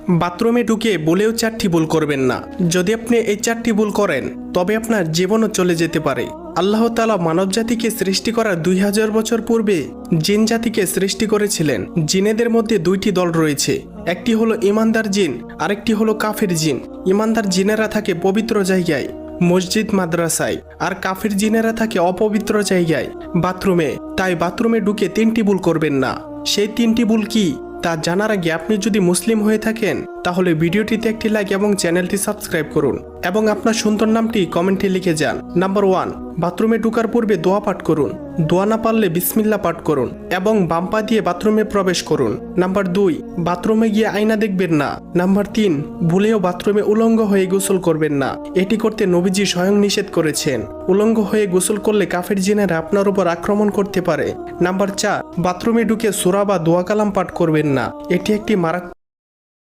বাথরুমে ঢুকে বলেও 4টি ভুল করবেন না। যদি আপনি এই 4টি ভুল করেন তবে আপনার জীবনও চলে যেতে পারে। আল্লাহ তাআলা মানব জাতিকে সৃষ্টি করার 2000 বছর পূর্বে জিন জাতিকে সৃষ্টি করেছিলেন। জিনেদের মধ্যে 2টি দল রয়েছে, একটি হলো ইমানদার জিন, আরেকটি হলো কাফির জিন। ইমানদার জিনেরা থাকে পবিত্র জায়গায়, মসজিদ মাদ্রাসায়, আর কাফির জিনেরা থাকে অপবিত্র জায়গায়, বাথরুমে। তাই বাথরুমে ঢুকে 3টি ভুল করবেন না। সেই 3টি ভুল কি তা জানার আগে আপনি যদি মুসলিম হয়ে থাকেন তাহলে ভিডিওটিতে একটি লাইক এবং চ্যানেলটি সাবস্ক্রাইব করুন এবং আপনার সুন্দর নামটি কমেন্টে লিখে যান। নাম্বার 1, বাথরুমে ঢোকার পূর্বে দোয়া পাঠ করুন। দোয়া না পারলে বিসমিল্লাহ পাঠ করুন এবং বাম পা দিয়ে বাথরুমে প্রবেশ করুন। নাম্বার 2, বাথরুমে গিয়ে আয়না দেখবেন না। নাম্বার 3, ভুলেও বাথরুমে উলঙ্গ হয়ে গোসল করবেন না। এটি করতে নবীজি স্বয়ং নিষেধ করেছেন। উলঙ্গ হয়ে গোসল করলে কাফের জিনেরা আপনার উপর আক্রমণ করতে পারে। নাম্বার 4, বাথরুমে ঢুকে সূরা বা দোয়া কালাম পাঠ করবেন না। এটি একটি মারাত্মক